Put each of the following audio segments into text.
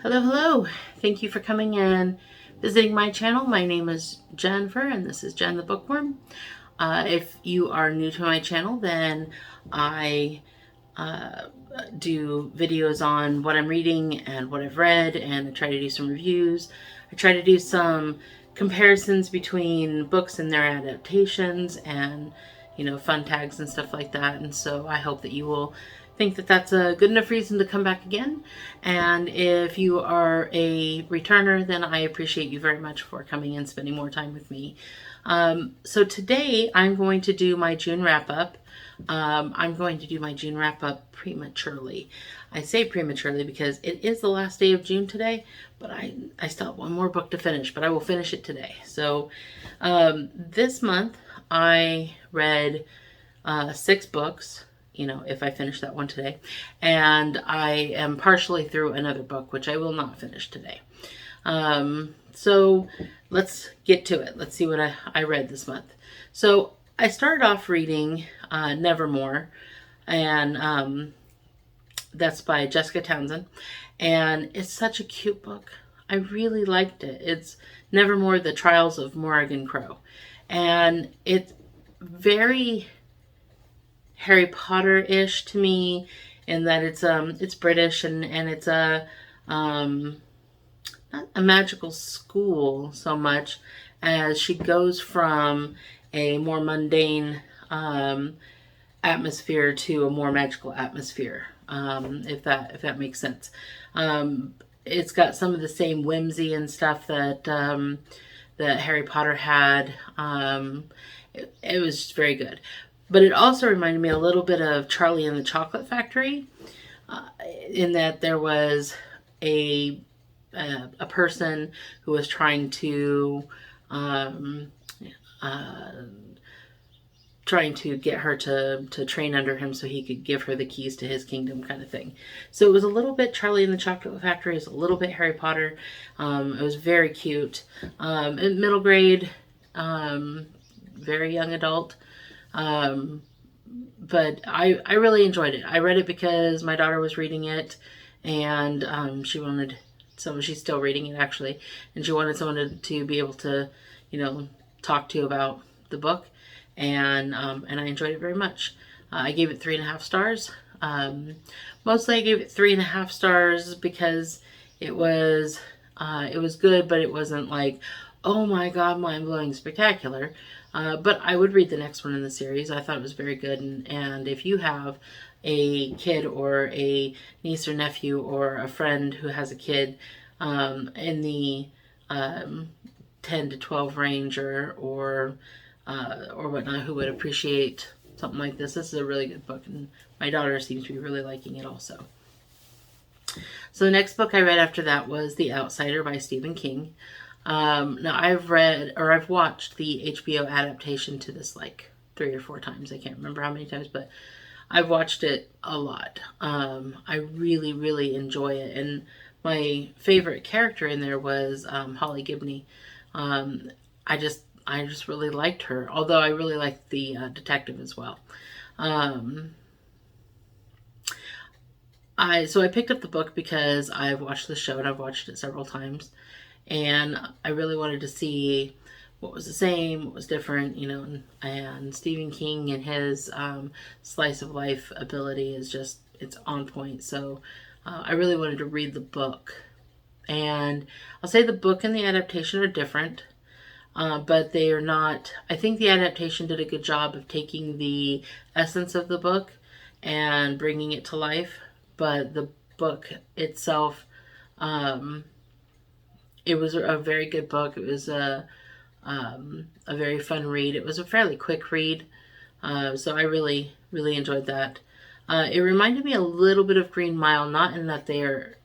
Hello, hello. Thank you for coming and visiting my channel. My name is Jennifer and this is Jen the Bookworm. If you are new to my channel, then I do videos on what I'm reading and what I've read, and I try to do some reviews. I try to do some comparisons between books and their adaptations and, fun tags and stuff like that. And so I hope that you will think that that's a good enough reason to come back again. And if you are a returner, then I appreciate you very much for coming and spending more time with me. So today I'm going to do my June wrap up. I'm going to do my June wrap up prematurely. I say prematurely because it is the last day of June today, but I still have one more book to finish, but I will finish it today. So this month I read 6 books, if I finish that one today, and I am partially through another book, which I will not finish today. So let's get to it. Let's see what I read this month. So I started off reading Nevermoor, and that's by Jessica Townsend, and it's such a cute book. I really liked it. It's Nevermoor, The Trials of Morrigan Crow, and it's very Harry Potter-ish to me in that it's British, and it's not a magical school so much as she goes from a more mundane atmosphere to a more magical atmosphere, if that makes sense. It's got some of the same whimsy and stuff that that Harry Potter had. It was just very good. But it also reminded me a little bit of Charlie and the Chocolate Factory, in that there was a person who was trying to get her to train under him so he could give her the keys to his kingdom, kind of thing. So it was a little bit Charlie and the Chocolate Factory, it was a little bit Harry Potter. It was very cute. Middle grade, very young adult. But I really enjoyed it. I read it because my daughter was reading it, and she wanted someone. She's still reading it, actually, and she wanted someone to be able to, talk to about the book, and I enjoyed it very much. I gave it 3.5 stars. Mostly I gave it 3.5 stars because it was good, but it wasn't like, oh my god, mind-blowing spectacular. But I would read the next one in the series. I thought it was very good, and if you have a kid or a niece or nephew or a friend who has a kid in the 10 to 12 range or whatnot, who would appreciate something like this is a really good book, and my daughter seems to be really liking it also. So the next book I read after that was The Outsider by Stephen King. Now I've watched the HBO adaptation to this like 3 or 4 times. I can't remember how many times, but I've watched it a lot. I really, really enjoy it. And my favorite character in there was Holly Gibney. I just really liked her, although I really liked the detective as well. So I picked up the book because I've watched the show and I've watched it several times. And I really wanted to see what was the same, what was different, and Stephen King and his slice of life ability is just, it's on point. So I really wanted to read the book. And I'll say the book and the adaptation are different, but they are not, I think the adaptation did a good job of taking the essence of the book and bringing it to life, but the book itself, it was a very good book. It was a very fun read. It was a fairly quick read, so I really, really enjoyed that. It reminded me a little bit of Green Mile, not in that they are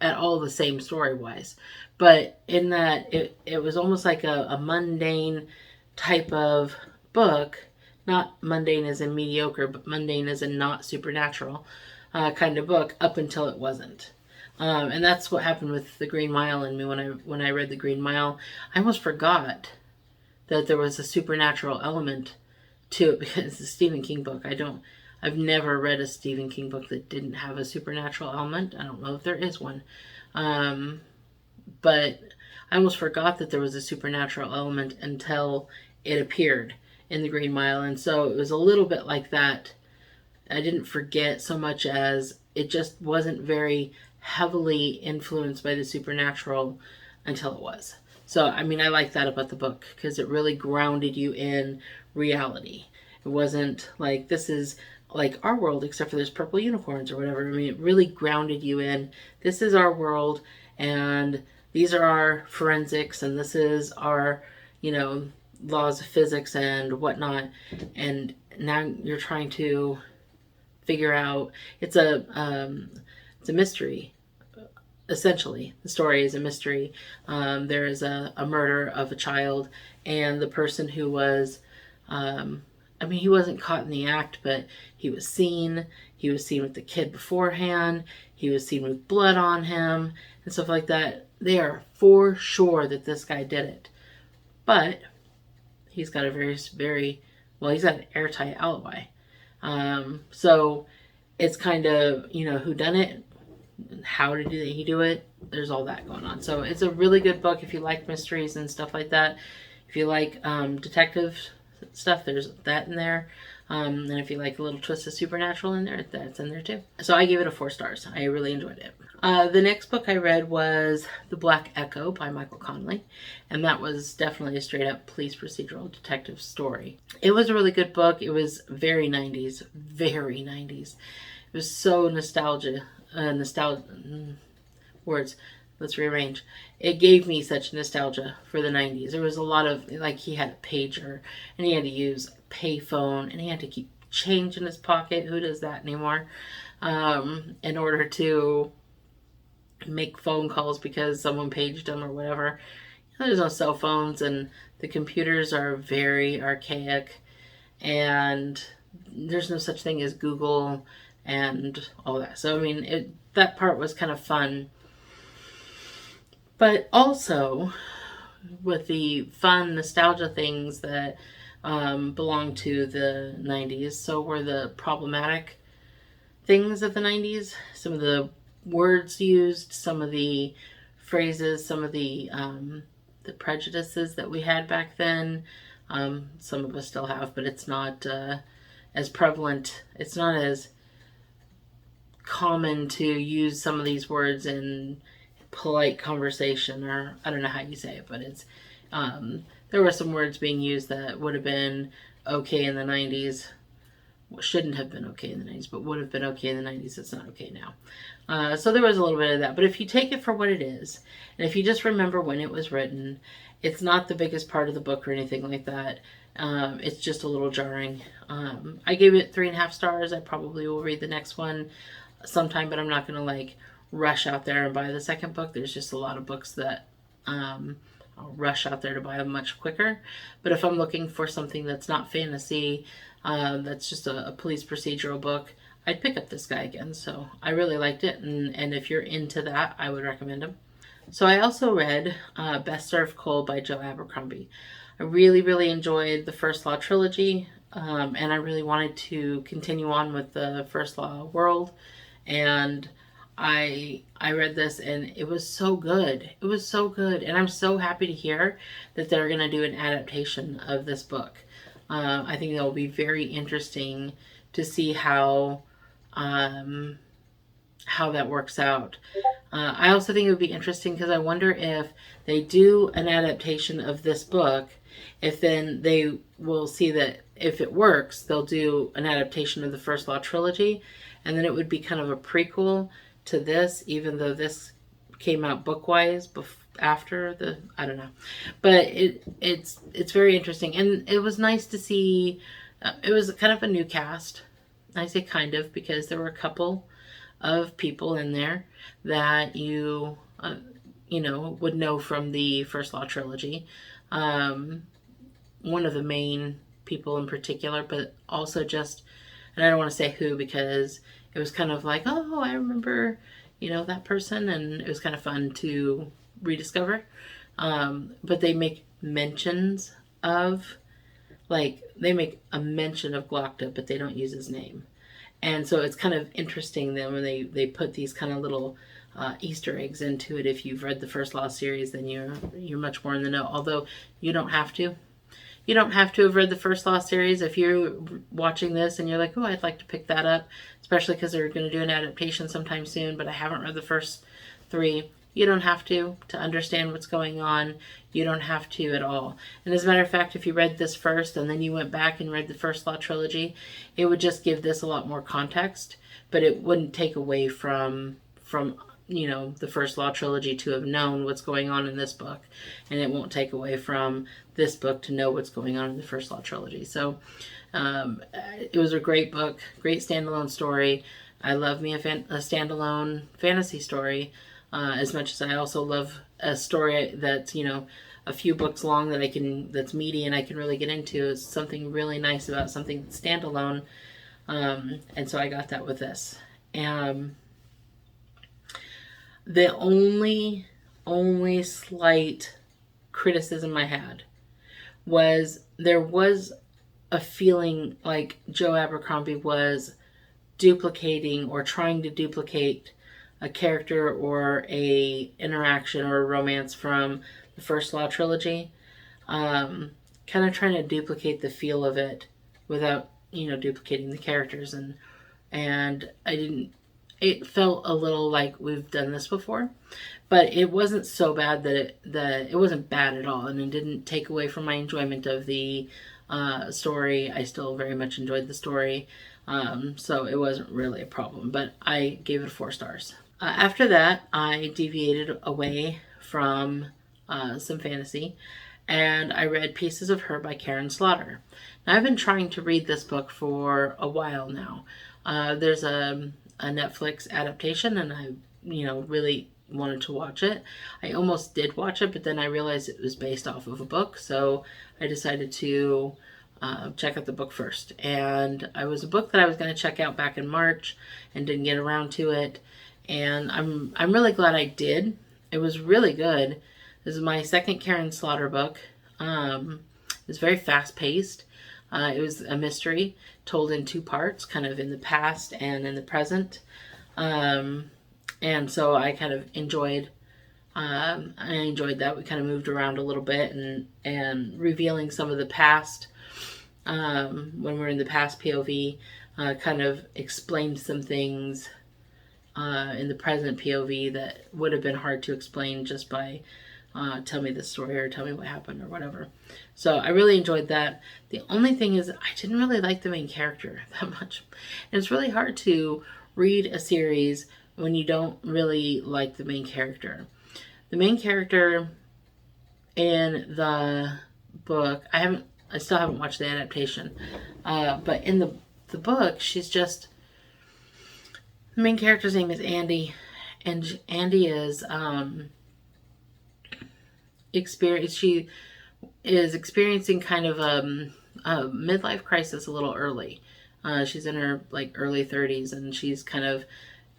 at all the same story-wise, but in that it was almost like a mundane type of book. Not mundane as in mediocre, but mundane as in not supernatural kind of book up until it wasn't. And that's what happened with The Green Mile in me when I read The Green Mile. I almost forgot that there was a supernatural element to it because it's a Stephen King book. I I've never read a Stephen King book that didn't have a supernatural element. I don't know if there is one. But I almost forgot that there was a supernatural element until it appeared in the Green Mile. And so it was a little bit like that. I didn't forget so much as it just wasn't very heavily influenced by the supernatural until it was. So, I mean, I like that about the book because it really grounded you in reality. It wasn't like this is like our world, except for there's purple unicorns or whatever. I mean, it really grounded you in this is our world, and these are our forensics, and this is our, laws of physics and whatnot. And now you're trying to figure out it's a mystery. Essentially, the story is a mystery. There is a murder of a child, and the person who was, he wasn't caught in the act, but he was seen. He was seen with the kid beforehand. He was seen with blood on him and stuff like that. They are for sure that this guy did it. But he's got a he's got an airtight alibi. So it's kind of, who done it, how did he do it? There's all that going on. So it's a really good book if you like mysteries and stuff like that. If you like detective stuff, there's that in there. And if you like a little twist of supernatural in there, that's in there too. So I gave it a 4 stars. I really enjoyed it. The next book I read was The Black Echo by Michael Connelly. And that was definitely a straight up police procedural detective story. It was a really good book. It was very 90s. Very 90s. It was so nostalgia. Words. Let's rearrange. It gave me such nostalgia for the 90s. There was a lot of, like, he had a pager, and he had to use a payphone, and he had to keep change in his pocket. Who does that anymore? In order to make phone calls because someone paged him or whatever. There's no cell phones, and the computers are very archaic, and there's no such thing as Google and all that. So, I mean, that part was kind of fun. But also, with the fun nostalgia things that belong to the 90s, so were the problematic things of the 90s. Some of the words used, some of the phrases, some of the prejudices that we had back then. Some of us still have, but it's not as prevalent. It's not as common to use some of these words in polite conversation, or I don't know how you say it, but it's there were some words being used that would have been okay in the 90s. Shouldn't have been okay in the 90s, but would have been okay in the 90s. It's not okay now. So there was a little bit of that. But if you take it for what it is, and if you just remember when it was written, it's not the biggest part of the book or anything like that. It's just a little jarring. I gave it 3.5 stars. I probably will read the next one sometime, but I'm not going to rush out there and buy the second book. There's just a lot of books that I'll rush out there to buy them much quicker. But if I'm looking for something that's not fantasy, that's just a police procedural book, I'd pick up this guy again. So I really liked it, and if you're into that, I would recommend him. So I also read Best Served Cold by Joe Abercrombie. I really, really enjoyed the First Law trilogy, and I really wanted to continue on with the First Law world, and I read this, and it was so good. It was so good, and I'm so happy to hear that they're going to do an adaptation of this book. I think it will be very interesting to see how that works out. I also think it would be interesting because I wonder if they do an adaptation of this book, if then they will see that if it works, they'll do an adaptation of the First Law trilogy, and then it would be kind of a prequel to this, even though this came out book-wise after the, I don't know. But it's very interesting, and it was nice to see, it was kind of a new cast. I say kind of because there were a couple of people in there that you would know from the First Law trilogy. One of the main people in particular, but also just, and I don't want to say who because it was kind of like, oh, I remember, that person, and it was kind of fun to rediscover. But they make mentions of, they make a mention of Glocta, but they don't use his name. And so it's kind of interesting then when they put these kind of little Easter eggs into it. If you've read the first Law series, then you're much more in the know. Although you don't have to. You don't have to have read the first Law series. If you're watching this and you're like, oh, I'd like to pick that up, especially because they're going to do an adaptation sometime soon, but I haven't read the first 3. You don't have to understand what's going on. You don't have to at all. And as a matter of fact, if you read this first and then you went back and read the first Law trilogy, it would just give this a lot more context, but it wouldn't take away from the first Law trilogy to have known what's going on in this book, and it won't take away from this book to know what's going on in the first Law trilogy. So it was a great book, great standalone story. I love me a standalone fantasy story as much as I also love a story that's a few books long that's meaty and I can really get into. It's something really nice about something that's standalone, and so I got that with this. The only slight criticism I had was there was a feeling like Joe Abercrombie was duplicating or trying to duplicate a character or a interaction or a romance from the first Law trilogy. Kind of trying to duplicate the feel of it without, duplicating the characters. And I didn't, it felt a little like we've done this before, but it wasn't so bad that it wasn't bad at all. And it didn't take away from my enjoyment of the story. I still very much enjoyed the story. So it wasn't really a problem, but I gave it 4 stars. After that, I deviated away from some fantasy, and I read Pieces of Her by Karen Slaughter. Now, I've been trying to read this book for a while now. There's a Netflix adaptation, and I, really wanted to watch it. I almost did watch it, but then I realized it was based off of a book, so I decided to check out the book first. And it was a book that I was going to check out back in March and didn't get around to it. And I'm really glad I did. It was really good. This is my second Karen Slaughter book. It was very fast paced. It was a mystery told in 2 parts, kind of in the past and in the present. And so I kind of enjoyed that. We kind of moved around a little bit and revealing some of the past when we're in the past POV, kind of explained some things in the present POV that would have been hard to explain just by tell me the story or tell me what happened or whatever. So I really enjoyed that. The only thing is I didn't really like the main character that much. And it's really hard to read a series when you don't really like the main character. The main character in the book, I still haven't watched the adaptation, but in the book, she's just, the main character's name is Andy, and Andy is she is experiencing kind of a midlife crisis a little early. She's in her early 30s, and she's kind of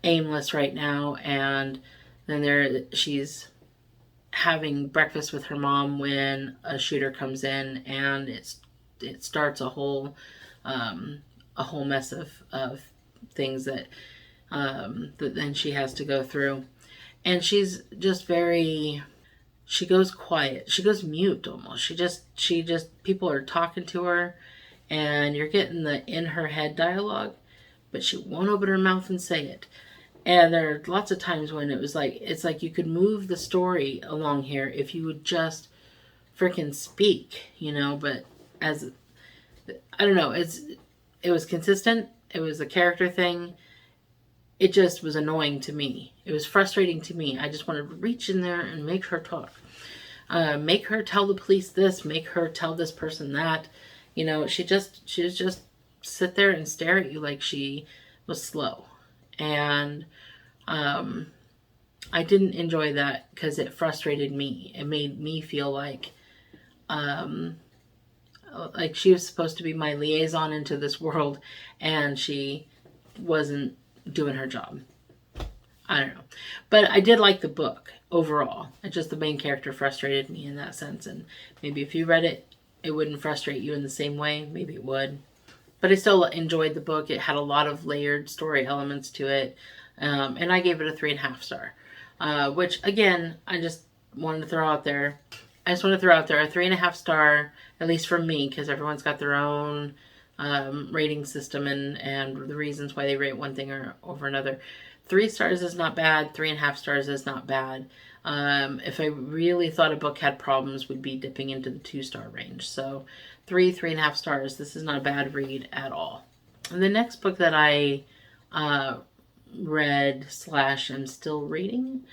aimless right now. And then she's having breakfast with her mom when a shooter comes in, and it starts a whole mess of things that then she has to go through. And she's just she goes quiet. She goes mute almost. She just people are talking to her and you're getting the in her head dialogue, but she won't open her mouth and say it. And there are lots of times when it's like you could move the story along here if you would just freaking speak, but I don't know, it was consistent. It was a character thing. It just was annoying to me. It was frustrating to me. I just wanted to reach in there and make her talk. Make her tell the police this, make her tell this person that. She was just sit there and stare at you like she was slow. And I didn't enjoy that because it frustrated me. It made me feel like she was supposed to be my liaison into this world, and she wasn't doing her job. I don't know. But I did like the book overall. It's just the main character frustrated me in that sense. And maybe if you read it, it wouldn't frustrate you in the same way. Maybe it would. but I still enjoyed the book. It had a lot of layered story elements to it. And I gave it a 3.5 star, which again, I just wanted to throw out there. I just want to throw out there a 3.5 star, at least for me, because everyone's got their own rating system and the reasons why they rate one thing or over another. 3 stars is not bad. 3.5 stars is not bad. If I really thought a book had problems, would be dipping into the 2-star range. So 3.5 stars. This is not a bad read at all. And the next book that I read / am still reading.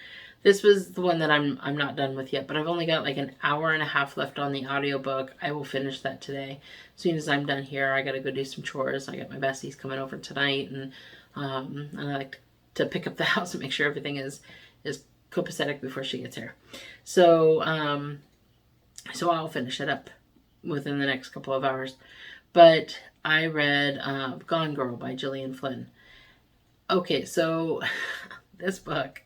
This was the one that I'm not done with yet, but I've only got like an hour and a half left on the audiobook. I will finish that today. As soon as I'm done here, I got to go do some chores. I got my besties coming over tonight, and I like to pick up the house and make sure everything is copacetic before she gets here. So I'll finish it up within the next couple of hours. But I read Gone Girl by Gillian Flynn. Okay, so this book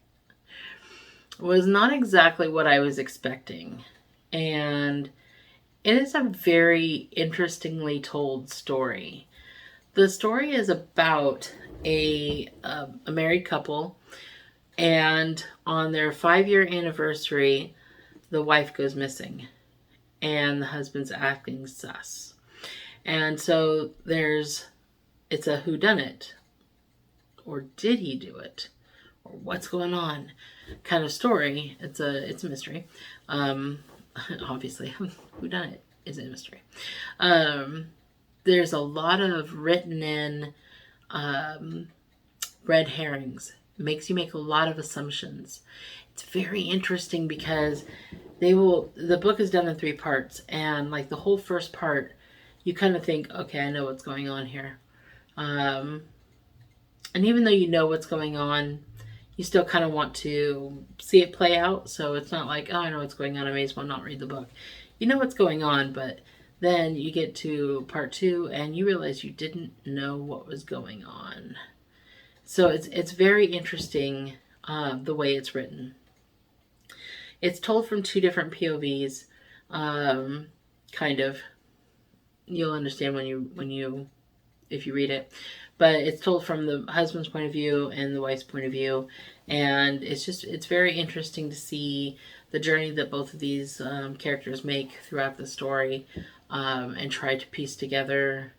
was not exactly what I was expecting. And it is a very interestingly told story. The story is about a married couple, and on their 5-year anniversary, the wife goes missing, and the husband's acting sus. And so it's a whodunit, or did he do it, or what's going on kind of story. It's a mystery. Obviously, whodunit is a mystery. There's a lot of written in red herrings. It makes you make a lot of assumptions. It's very interesting because the book is done in 3 parts, and like the whole first part, you kind of think, okay, I know what's going on here. And even though you know what's going on, you still kind of want to see it play out. So it's not like, oh, I know what's going on, I may as well not read the book. You know what's going on, but then you get to part 2 and you realize you didn't know what was going on. So it's very interesting the way it's written. It's told from 2 different POVs, kind of. You'll understand if you read it. But it's told from the husband's point of view and the wife's point of view. And it's very interesting to see the journey that both of these characters make throughout the story, and try to piece together.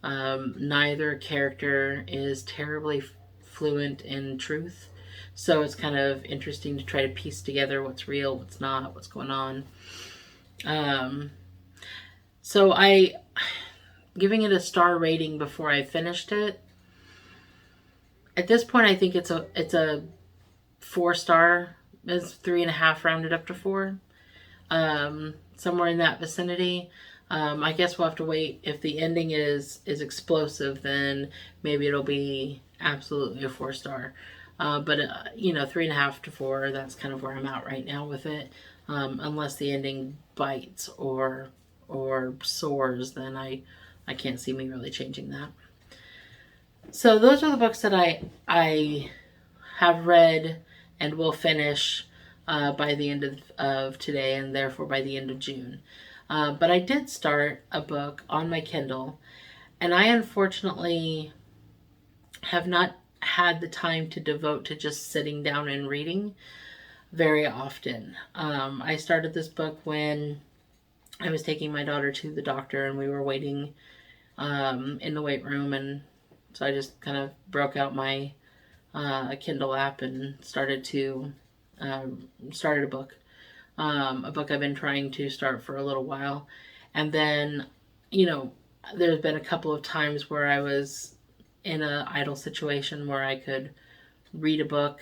Neither character is terribly fluent in truth. So it's kind of interesting to try to piece together what's real, what's not, what's going on. So giving it a star rating before I finished it. At this point, I think it's a 4 star. It's 3.5 rounded up to 4. Somewhere in that vicinity. I guess we'll have to wait. If the ending is explosive, then maybe it'll be absolutely a 4 star. But 3.5 to 4, that's kind of where I'm at right now with it. Unless the ending bites or soars, then I can't see me really changing that. So those are the books that I have read and will finish by the end of today, and therefore by the end of June. But I did start a book on my Kindle, and I unfortunately have not had the time to devote to just sitting down and reading very often. I started this book when I was taking my daughter to the doctor, and we were waiting in the wait room, and so I just kind of broke out my Kindle app and started a book. A book I've been trying to start for a little while. And then, there's been a couple of times where I was in an idle situation where I could read a book,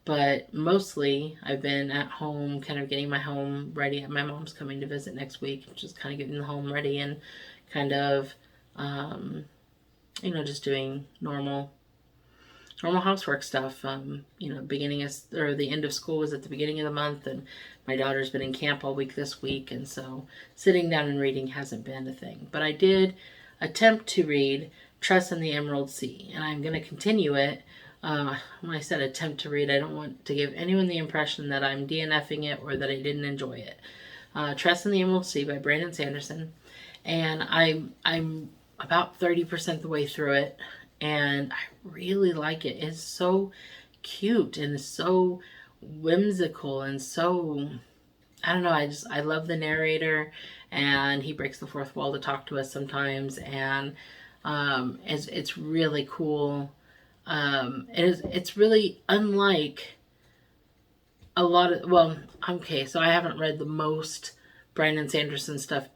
but mostly I've been at home, kind of getting my home ready. My mom's coming to visit next week, just kind of getting the home ready and kind of, just doing normal housework stuff. The end of school was at the beginning of the month, and my daughter's been in camp all week this week, and so sitting down and reading hasn't been a thing. But I did attempt to read Tress and the Emerald Sea, and I'm going to continue it. When I said attempt to read, I don't want to give anyone the impression that I'm DNFing it or that I didn't enjoy it. Tress and the Emerald Sea by Brandon Sanderson, and I'm about 30% the way through it, and I really like it. It's so cute and so whimsical and so, I don't know, I love the narrator, and he breaks the fourth wall to talk to us sometimes, and it's really cool. It's really unlike a lot of, well, okay, so I haven't read the most Brandon Sanderson stuff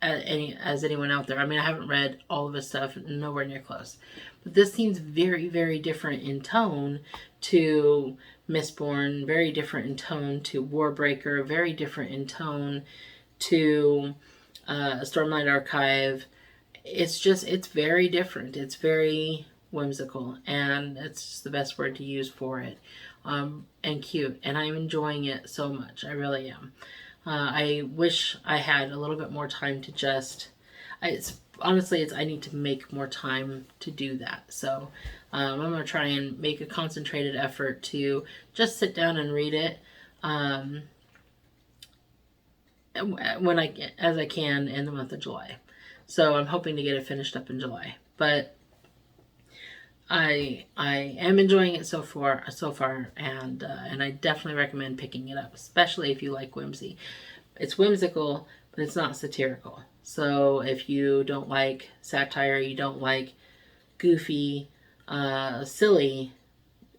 as anyone out there. I mean, I haven't read all of his stuff, nowhere near close. But this seems very, very different in tone to Mistborn, very different in tone to Warbreaker, very different in tone to Stormlight Archive. It's very different. It's very whimsical, and that's just the best word to use for it. And cute, and I'm enjoying it so much. I really am. I wish I had a little bit more time to just. I need to make more time to do that. So I'm gonna try and make a concentrated effort to just sit down and read it as I can in the month of July. So I'm hoping to get it finished up in July. But I am enjoying it so far, and I definitely recommend picking it up, especially if you like whimsy. It's whimsical, but it's not satirical. So if you don't like satire, you don't like goofy, silly,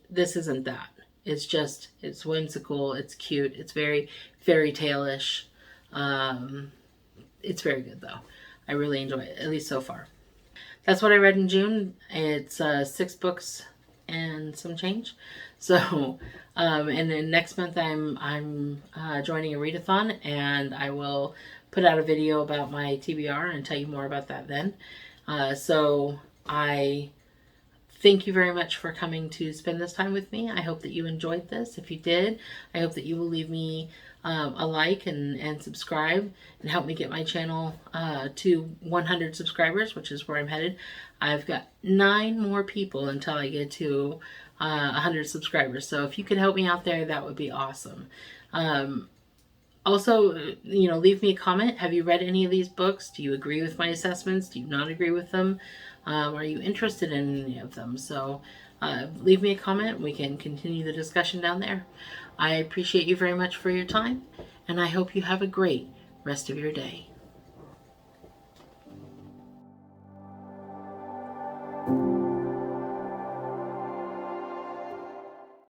this isn't that. It's whimsical, it's cute, it's very fairy tale-ish. It's very good though. I really enjoy it, at least so far. That's what I read in June. It's 6 books and some change. So, and then next month I'm joining a readathon, and I will put out a video about my TBR and tell you more about that then. So I thank you very much for coming to spend this time with me. I hope that you enjoyed this. If you did, I hope that you will leave me a like and subscribe and help me get my channel to 100 subscribers, which is where I'm headed. I've got 9 more people until I get to 100 subscribers. So if you could help me out there, that would be awesome. Also, leave me a comment. Have you read any of these books? Do you agree with my assessments? Do you not agree with them? Are you interested in any of them? So leave me a comment. We can continue the discussion down there. I appreciate you very much for your time, and I hope you have a great rest of your day.